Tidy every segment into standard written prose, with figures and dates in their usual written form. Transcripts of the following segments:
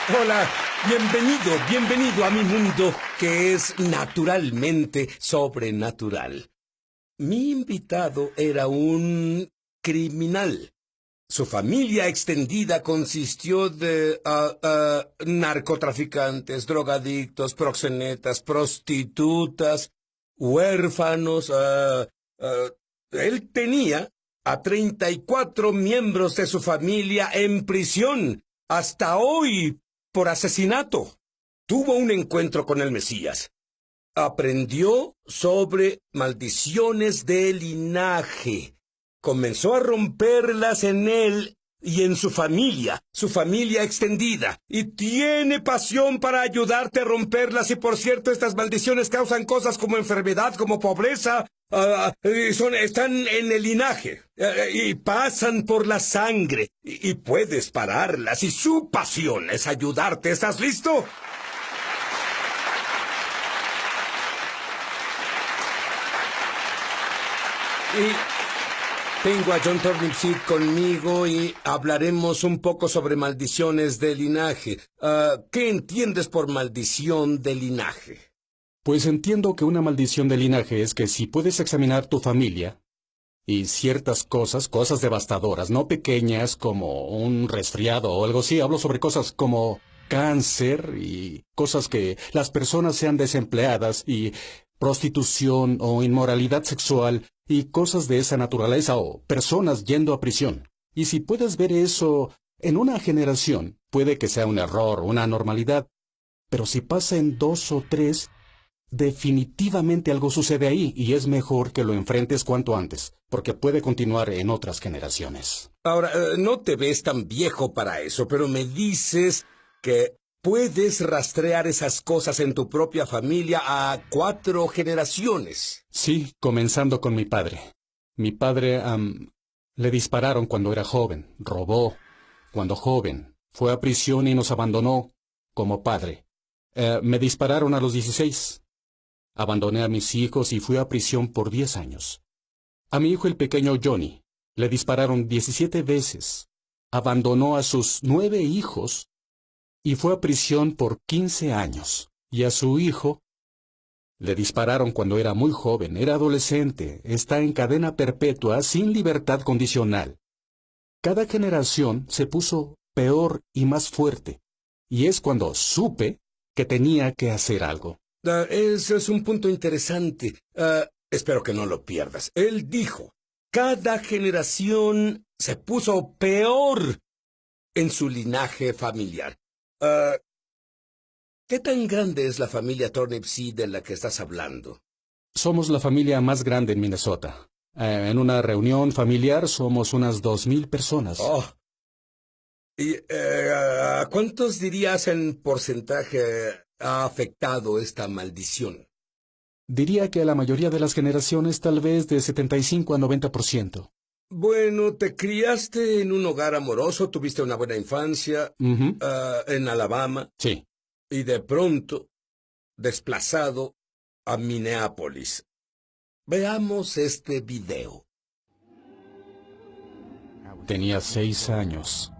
Hola, bienvenido a mi mundo que es naturalmente sobrenatural. Mi invitado era un criminal. Su familia extendida consistió de narcotraficantes, drogadictos, proxenetas, prostitutas, huérfanos. Él tenía a 34 miembros de su familia en prisión hasta hoy por asesinato. Tuvo un encuentro con el Mesías. Aprendió sobre maldiciones de linaje. Comenzó a romperlas en él y en su familia extendida. Y tiene pasión para ayudarte a romperlas. Y por cierto, estas maldiciones causan cosas como enfermedad, como pobreza. Están en el linaje y pasan por la sangre. Y puedes pararlas. Y su pasión es ayudarte. ¿Estás listo? Y tengo a John Turnipseed conmigo y hablaremos un poco sobre maldiciones de linaje. ¿Qué entiendes por maldición de linaje? Pues entiendo que una maldición de linaje es que si puedes examinar tu familia y ciertas cosas devastadoras, no pequeñas como un resfriado o algo así, hablo sobre cosas como cáncer y cosas que las personas sean desempleadas y prostitución o inmoralidad sexual y cosas de esa naturaleza o personas yendo a prisión. Y si puedes ver eso en una generación, puede que sea un error, una anormalidad, pero si pasa en 2 o 3, definitivamente algo sucede ahí y es mejor que lo enfrentes cuanto antes, porque puede continuar en otras generaciones. Ahora, no te ves tan viejo para eso, pero me dices que puedes rastrear esas cosas en tu propia familia a 4 generaciones. Sí, comenzando con mi padre. Mi padre, le dispararon cuando era joven, robó cuando joven, fue a prisión y nos abandonó como padre. Me dispararon a los 16. Abandoné a mis hijos y fui a prisión por 10 años. A mi hijo el pequeño Johnny le dispararon 17 veces. Abandonó a sus 9 hijos y fue a prisión por 15 años. Y a su hijo le dispararon cuando era muy joven, era adolescente, está en cadena perpetua sin libertad condicional. Cada generación se puso peor y más fuerte. Y es cuando supe que tenía que hacer algo. Ese es un punto interesante. Espero que no lo pierdas. Él dijo, cada generación se puso peor en su linaje familiar. ¿Qué tan grande es la familia Turnipseed de la que estás hablando? Somos la familia más grande en Minnesota. En una reunión familiar somos unas 2,000 personas. Oh. ¿Y a cuántos dirías en porcentaje ha afectado esta maldición? Diría que a la mayoría de las generaciones tal vez de 75 a 90%. Bueno, te criaste en un hogar amoroso, tuviste una buena infancia, en Alabama. Sí. Y de pronto, desplazado a Minneapolis. Veamos este video. Tenía 6 años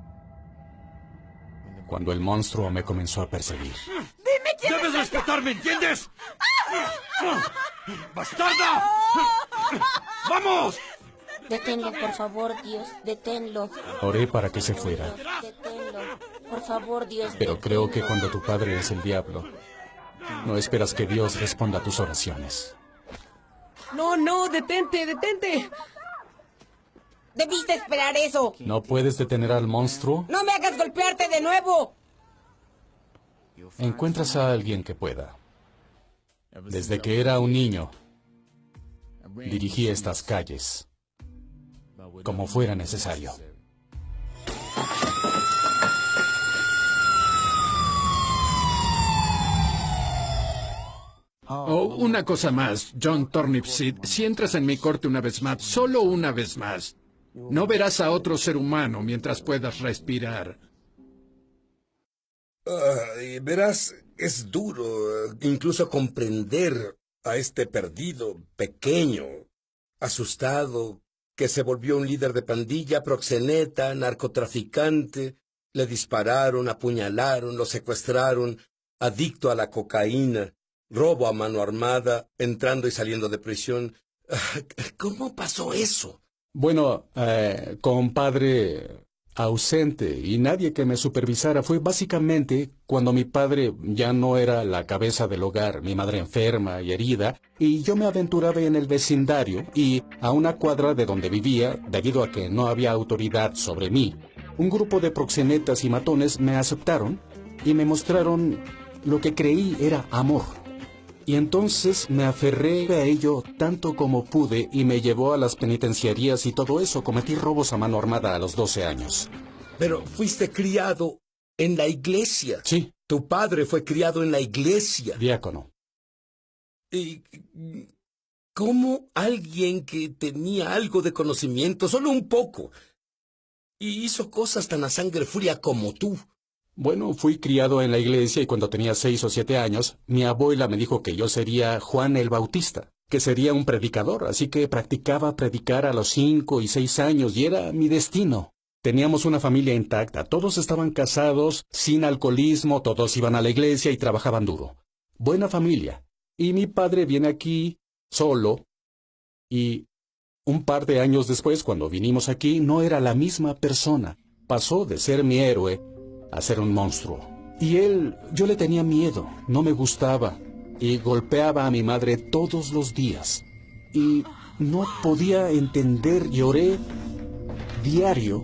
cuando el monstruo me comenzó a perseguir. ¡Dime quién ¡Debes respetarme, ¿entiendes? ¡Bastarda! ¡Vamos! Deténlo, por favor, Dios, deténlo. Oré para que se fuera. Deténlo, por favor, Dios. Pero creo que cuando tu padre es el diablo, no esperas que Dios responda a tus oraciones. No, detente. Debiste esperar eso. ¿No puedes detener al monstruo? No me hagas golpearte de nuevo. Encuentras a alguien que pueda. Desde que era un niño, dirigí estas calles como fuera necesario. Oh, una cosa más, John Turnipseed. Si entras en mi corte una vez más, solo una vez más, no verás a otro ser humano mientras puedas respirar. Verás, es duro incluso comprender a este perdido, pequeño, asustado, que se volvió un líder de pandilla, proxeneta, narcotraficante, Le dispararon, apuñalaron, lo secuestraron, adicto a la cocaína, robo a mano armada, entrando y saliendo de prisión. ¿Cómo pasó eso? Bueno, con padre ausente y nadie que me supervisara, fue básicamente cuando mi padre ya no era la cabeza del hogar, mi madre enferma y herida, y yo me aventuraba en el vecindario y a una cuadra de donde vivía, debido a que no había autoridad sobre mí. Un grupo de proxenetas y matones me aceptaron y me mostraron lo que creí era amor. Y entonces me aferré a ello tanto como pude y me llevó a las penitenciarías y todo eso. Cometí robos a mano armada a los 12 años. Pero fuiste criado en la iglesia. Sí, Tu padre fue criado en la iglesia. diácono. ¿Y cómo alguien que tenía algo de conocimiento, solo un poco, y hizo cosas tan a sangre fría como tú? Bueno, fui criado en la iglesia y cuando tenía 6 o 7 años, mi abuela me dijo que yo sería Juan el Bautista, que sería un predicador, así que practicaba predicar a los 5 y 6 años y era mi destino. Teníamos una familia intacta, todos estaban casados, sin alcoholismo, todos iban a la iglesia y trabajaban duro. Buena familia. Y mi padre viene aquí, solo, y un par de años después, cuando vinimos aquí, no era la misma persona. Pasó de ser mi héroe a ser un monstruo. Y yo le tenía miedo, no me gustaba, y golpeaba a mi madre todos los días. Y no podía entender, y oré diario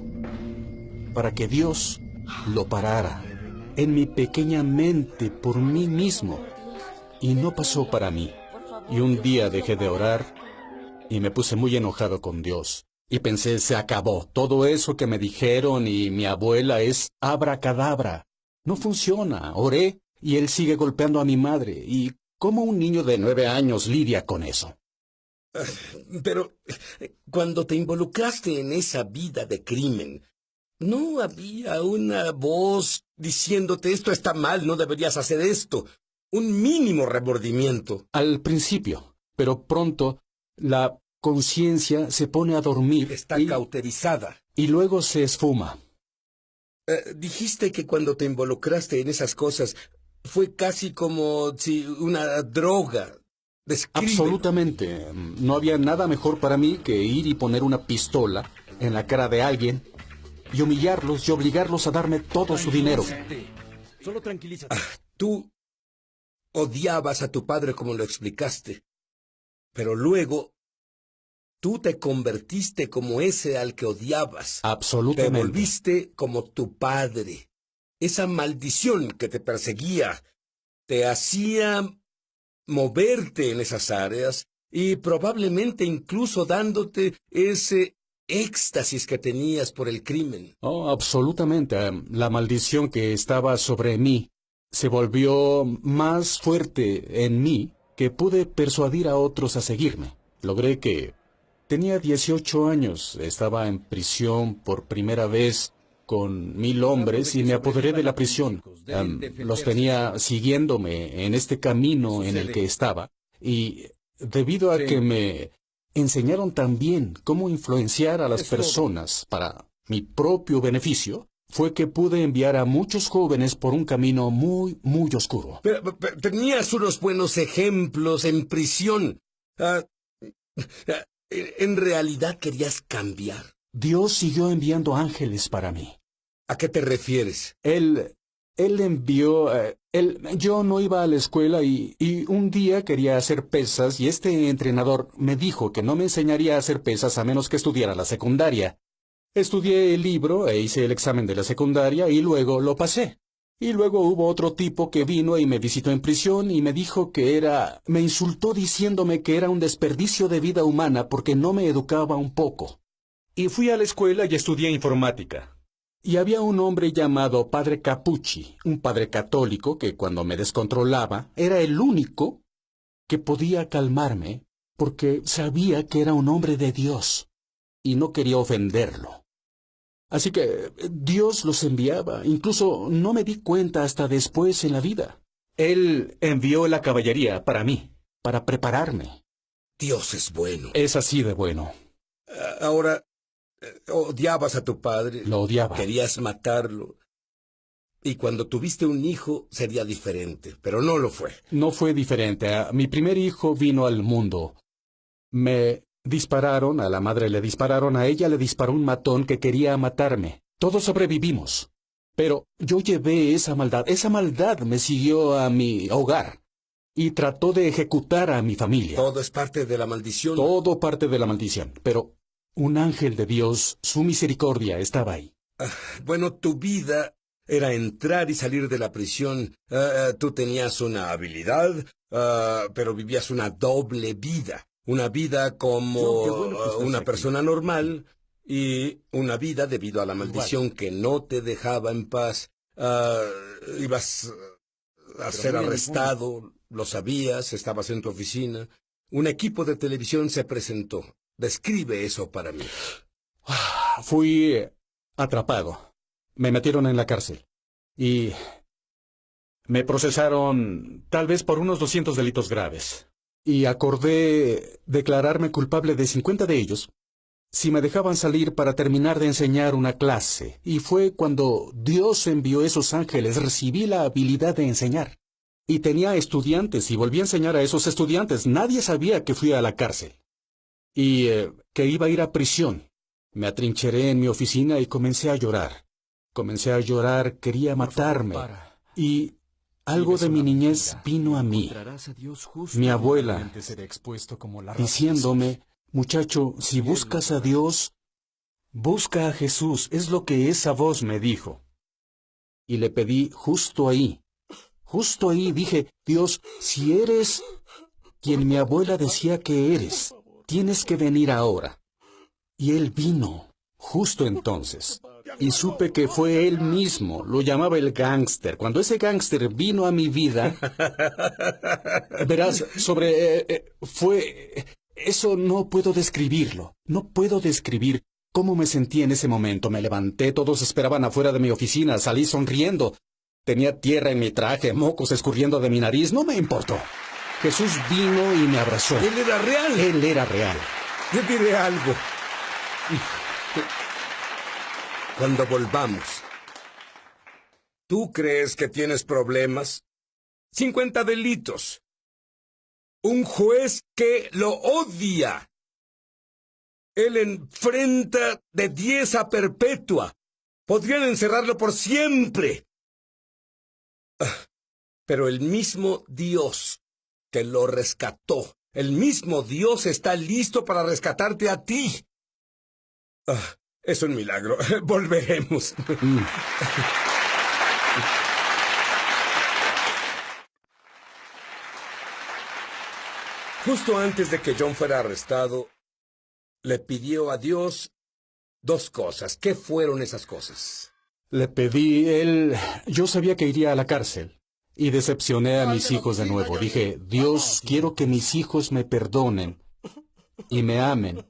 para que Dios lo parara en mi pequeña mente por mí mismo. Y no pasó para mí. Y un día dejé de orar y me puse muy enojado con Dios. Y pensé, se acabó. Todo eso que me dijeron y mi abuela es abracadabra. No funciona. Oré y él sigue golpeando a mi madre. ¿Y cómo un niño de 9 años lidia con eso? Pero cuando te involucraste en esa vida de crimen, ¿no había una voz diciéndote esto está mal, no deberías hacer esto? Un mínimo remordimiento. Al principio, pero pronto la conciencia se pone a dormir Está cauterizada. y luego se esfuma. Dijiste que cuando te involucraste en esas cosas fue casi como si una droga. Descríbelo. Absolutamente. No había nada mejor para mí que ir y poner una pistola en la cara de alguien y humillarlos y obligarlos a darme todo su dinero. Solo tranquilízate. Tú odiabas a tu padre como lo explicaste, pero luego tú te convertiste como ese al que odiabas. Te Absolutamente. volviste como tu padre. Esa maldición que te perseguía te hacía moverte en esas áreas y probablemente incluso dándote ese éxtasis que tenías por el crimen. Oh, absolutamente. La maldición que estaba sobre mí se volvió más fuerte en mí que pude persuadir a otros a seguirme. Logré que tenía 18 años, estaba en prisión por primera vez con 1000 hombres y me apoderé de la prisión. Los tenía siguiéndome en este camino en el que estaba y debido a que me enseñaron también cómo influenciar a las personas para mi propio beneficio, fue que pude enviar a muchos jóvenes por un camino muy, muy oscuro. Pero tenías unos buenos ejemplos en prisión. En realidad querías cambiar. Dios siguió enviando ángeles para mí. ¿A qué te refieres? Él envió... yo no iba a la escuela y un día quería hacer pesas y este entrenador me dijo que no me enseñaría a hacer pesas a menos que estudiara la secundaria. Estudié el libro e hice el examen de la secundaria y luego lo pasé. Y luego hubo otro tipo que vino y me visitó en prisión y me dijo me insultó diciéndome que era un desperdicio de vida humana porque no me educaba un poco. Y fui a la escuela y estudié informática. Y había un hombre llamado Padre Capucci, un padre católico que cuando me descontrolaba era el único que podía calmarme porque sabía que era un hombre de Dios y no quería ofenderlo. Así que Dios los enviaba. Incluso no me di cuenta hasta después en la vida. Él envió la caballería para mí. Para prepararme. Dios es bueno. Es así de bueno. Ahora, odiabas a tu padre. Lo odiaba. Querías matarlo. Y cuando tuviste un hijo sería diferente, pero no lo fue. No fue diferente. Mi primer hijo vino al mundo. Me dispararon, a la madre le dispararon, a ella le disparó un matón que quería matarme. Todos sobrevivimos. Pero yo llevé esa maldad me siguió a mi hogar y trató de ejecutar a mi familia. Todo es parte de la maldición. Todo parte de la maldición. Pero un ángel de Dios, su misericordia, estaba ahí. Bueno, tu vida era entrar y salir de la prisión. Tú tenías una habilidad, pero vivías una doble vida. Una vida como No, qué bueno que estás una aquí. persona normal y una vida debido a la maldición que no te dejaba en paz. Ibas a ser muy en el arrestado, lo sabías, estabas en tu oficina. Un equipo de televisión se presentó. Describe eso para mí. Fui atrapado. Me metieron en la cárcel. Y me procesaron tal vez por unos 200 delitos graves. Y acordé declararme culpable de 50 de ellos si me dejaban salir para terminar de enseñar una clase. Y fue cuando Dios envió esos ángeles, recibí la habilidad de enseñar. Y tenía estudiantes y volví a enseñar a esos estudiantes. Nadie sabía que fui a la cárcel. Y que iba a ir a prisión. Me atrincheré en mi oficina y comencé a llorar. Comencé a llorar, quería matarme. Y algo de mi niñez vino a mí. Mi abuela, diciéndome, muchacho, si buscas a Dios, busca a Jesús. Es lo que esa voz me dijo. Y le pedí justo ahí, dije, Dios, si eres quien mi abuela decía que eres, tienes que venir ahora. Y él vino, justo entonces. Y supe que fue él mismo, lo llamaba el gángster. Cuando ese gángster vino a mi vida, verás, eso no puedo describirlo. No puedo describir cómo me sentí en ese momento. Me levanté, todos esperaban afuera de mi oficina, salí sonriendo. Tenía tierra en mi traje, mocos escurriendo de mi nariz, no me importó. Jesús vino y me abrazó. Él era real. Él era real. Yo diré algo. Cuando volvamos, ¿tú crees que tienes problemas? 50 delitos. Un juez que lo odia. Él enfrenta de 10 a perpetua. Podrían encerrarlo por siempre. Pero el mismo Dios que lo rescató, el mismo Dios está listo para rescatarte a ti. Es un milagro. Volveremos. Justo antes de que John fuera arrestado, le pidió a Dios 2 cosas. ¿Qué fueron esas cosas? Le pedí, yo sabía que iría a la cárcel. Y decepcioné a mis hijos de nuevo. Dije, Dios, quiero que mis hijos me perdonen y me amen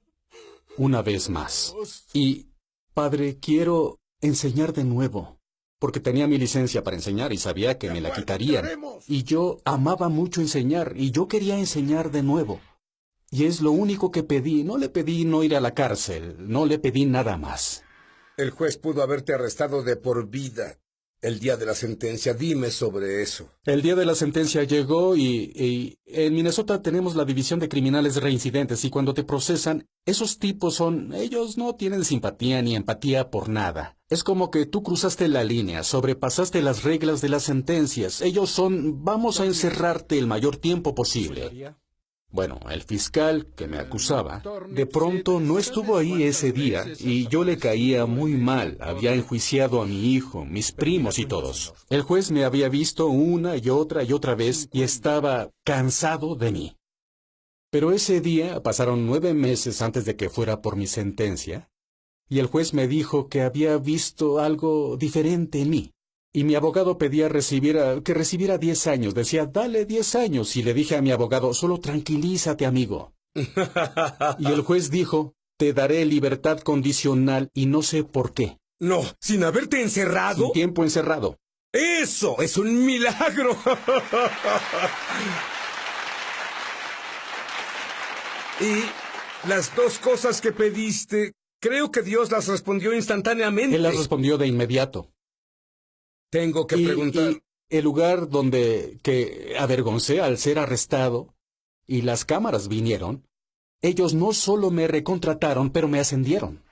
una vez más. Y, Padre, quiero enseñar de nuevo, porque tenía mi licencia para enseñar y sabía que me la quitarían. Y yo amaba mucho enseñar, y yo quería enseñar de nuevo. Y es lo único que pedí. No le pedí no ir a la cárcel, no le pedí nada más. El juez pudo haberte arrestado de por vida el día de la sentencia. Dime sobre eso. El día de la sentencia llegó y en Minnesota tenemos la división de criminales reincidentes y cuando te procesan, esos tipos ellos no tienen simpatía ni empatía por nada. Es como que tú cruzaste la línea, sobrepasaste las reglas de las sentencias. Ellos vamos a encerrarte el mayor tiempo posible. Bueno, el fiscal que me acusaba, de pronto no estuvo ahí ese día y yo le caía muy mal. Había enjuiciado a mi hijo, mis primos y todos. El juez me había visto una y otra vez y estaba cansado de mí. Pero ese día pasaron 9 meses antes de que fuera por mi sentencia y el juez me dijo que había visto algo diferente en mí. Y mi abogado pedía que recibiera 10 años. Decía, dale 10 años. Y le dije a mi abogado, solo tranquilízate, amigo. Y el juez dijo, te daré libertad condicional y no sé por qué. No, sin haberte encerrado. Sin tiempo encerrado. ¡Eso es un milagro! Y las 2 cosas que pediste, creo que Dios las respondió instantáneamente. Él las respondió de inmediato. Tengo que Y preguntar. el lugar donde que avergoncé al ser arrestado y las cámaras vinieron, ellos no solo me recontrataron, pero me ascendieron.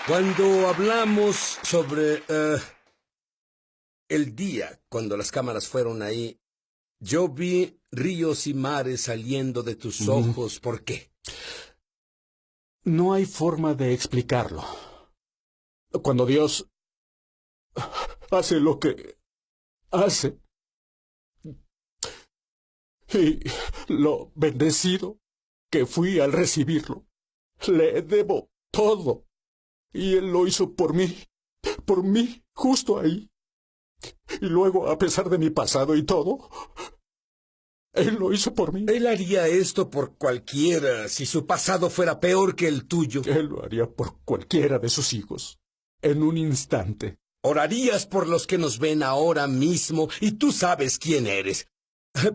Cuando hablamos sobre el día cuando las cámaras fueron ahí, yo vi ríos y mares saliendo de tus ojos. ¿Por qué? No hay forma de explicarlo. Cuando Dios hace lo que hace, y lo bendecido que fui al recibirlo, le debo todo. Y Él lo hizo por mí, justo ahí. Y luego, a pesar de mi pasado y todo, Él lo hizo por mí. Él haría esto por cualquiera si su pasado fuera peor que el tuyo. Él lo haría por cualquiera de sus hijos, en un instante. Orarías por los que nos ven ahora mismo y tú sabes quién eres.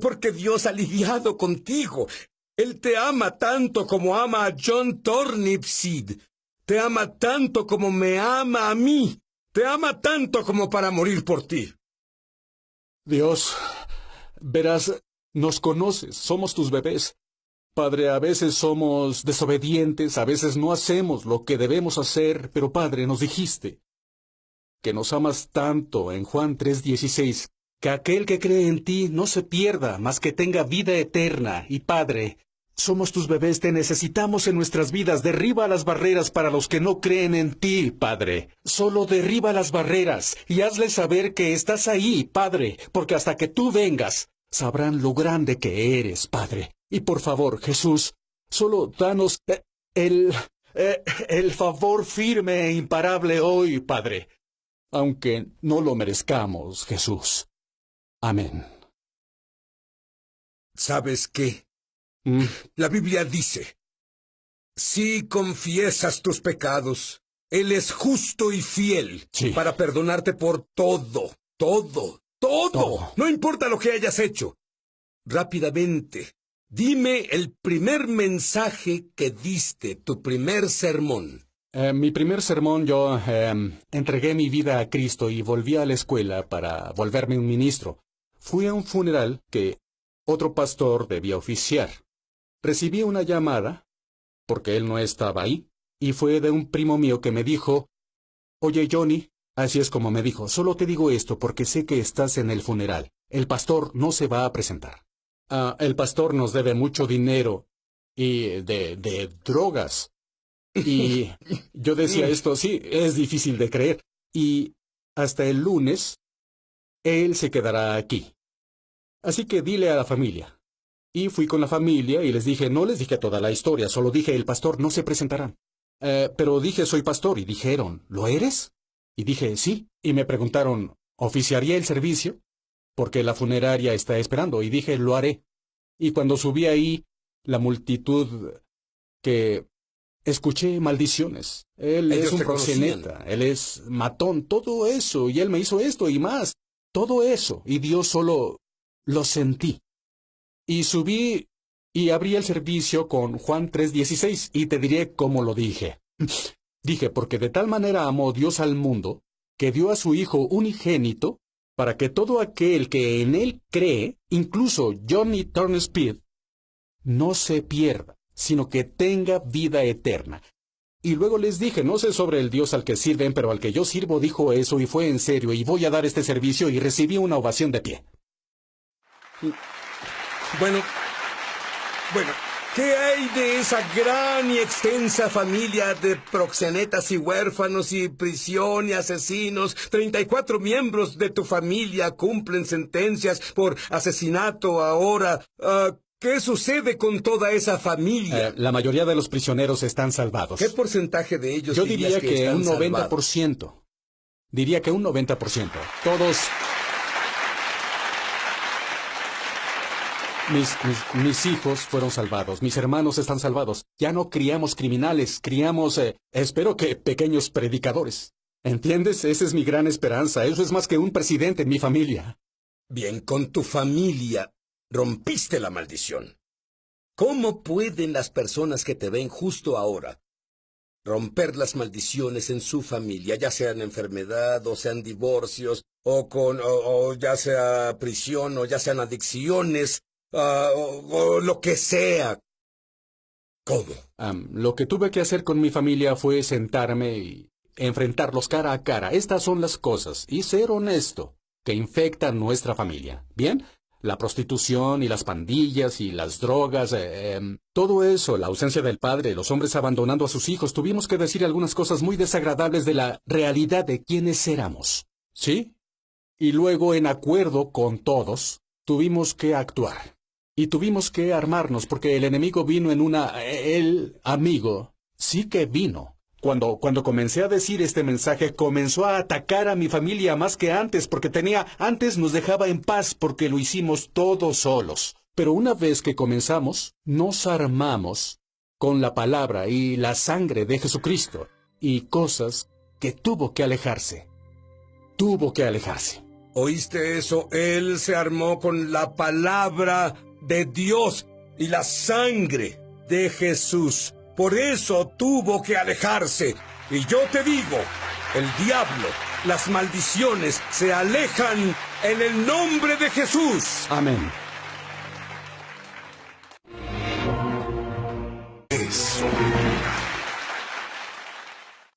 Porque Dios ha lidiado contigo. Él te ama tanto como ama a John Turnipseed. Te ama tanto como me ama a mí. Te ama tanto como para morir por ti. Dios, verás, nos conoces, somos tus bebés. Padre, a veces somos desobedientes, a veces no hacemos lo que debemos hacer, pero Padre, nos dijiste que nos amas tanto en Juan 3:16, que aquel que cree en ti no se pierda, mas que tenga vida eterna. Y Padre, somos tus bebés, te necesitamos en nuestras vidas. Derriba las barreras para los que no creen en ti, Padre. Solo derriba las barreras y hazles saber que estás ahí, Padre, porque hasta que tú vengas, sabrán lo grande que eres, Padre. Y por favor, Jesús, solo danos el favor firme e imparable hoy, Padre, aunque no lo merezcamos, Jesús. Amén. ¿Sabes qué? Mm. La Biblia dice, si confiesas tus pecados, Él es justo y fiel Sí. para perdonarte por todo. Todo. No importa lo que hayas hecho. Rápidamente, dime el primer mensaje que diste, tu primer sermón. Mi primer sermón yo entregué mi vida a Cristo y volví a la escuela para volverme un ministro. Fui a un funeral que otro pastor debía oficiar. Recibí una llamada, porque él no estaba ahí, y fue de un primo mío que me dijo, «Oye, Johnny», así es como me dijo, «solo te digo esto porque sé que estás en el funeral. El pastor no se va a presentar. El pastor nos debe mucho dinero y de drogas». Y yo decía esto, sí, es difícil de creer. Y hasta el lunes, él se quedará aquí. Así que dile a la familia. Y fui con la familia y les dije, no les dije toda la historia, solo dije, el pastor no se presentará. Pero dije, soy pastor, y dijeron, ¿lo eres? Y dije, sí. Y me preguntaron, ¿oficiaría el servicio? Porque la funeraria está esperando. Y dije, lo haré. Y cuando subí ahí, la multitud que... escuché maldiciones. Él Ellos es un te conocían. proxeneta, él es matón, todo eso, y él me hizo esto y más, todo eso, y Dios solo lo sentí. Y subí y abrí el servicio con Juan 3:16, y te diré cómo lo dije. Dije, porque de tal manera amó Dios al mundo, que dio a su Hijo unigénito, para que todo aquel que en él cree, incluso Johnny Turnipseed, no se pierda, sino que tenga vida eterna. Y luego les dije, no sé sobre el Dios al que sirven, pero al que yo sirvo dijo eso y fue en serio, y voy a dar este servicio, y recibí una ovación de pie. Bueno, ¿qué hay de esa gran y extensa familia de proxenetas y huérfanos y prisión y asesinos? 34 miembros de tu familia cumplen sentencias por asesinato ahora. ¿Qué sucede con toda esa familia? La mayoría de los prisioneros están salvados. ¿Qué porcentaje de ellos Yo dirías diría que están un salvados? 90%. Diría que un 90%. Todos... Mis hijos fueron salvados, mis hermanos están salvados. Ya no criamos criminales, criamos, espero que pequeños predicadores. ¿Entiendes? Esa es mi gran esperanza. Eso es más que un presidente en mi familia. Bien, con tu familia rompiste la maldición. ¿Cómo pueden las personas que te ven justo ahora romper las maldiciones en su familia, ya sean enfermedad, o sean divorcios, o ya sea prisión, o ya sean adicciones, o lo que sea. ¿Cómo? Lo que tuve que hacer con mi familia fue sentarme y enfrentarlos cara a cara. Estas son las cosas, y ser honesto, que infectan nuestra familia. ¿Bien? La prostitución y las pandillas y las drogas, todo eso, la ausencia del padre, los hombres abandonando a sus hijos, tuvimos que decir algunas cosas muy desagradables de la realidad de quiénes éramos. ¿Sí? Y luego, en acuerdo con todos, tuvimos que actuar. Y tuvimos que armarnos porque el enemigo vino en el amigo sí que vino. Cuando comencé a decir este mensaje, comenzó a atacar a mi familia más que antes, porque antes nos dejaba en paz porque lo hicimos todos solos. Pero una vez que comenzamos, nos armamos con la palabra y la sangre de Jesucristo y cosas que tuvo que alejarse. Tuvo que alejarse. ¿Oíste eso? Él se armó con la palabra de Dios y la sangre de Jesús. Por eso tuvo que alejarse. Y yo te digo, el diablo, las maldiciones se alejan en el nombre de Jesús. Amén.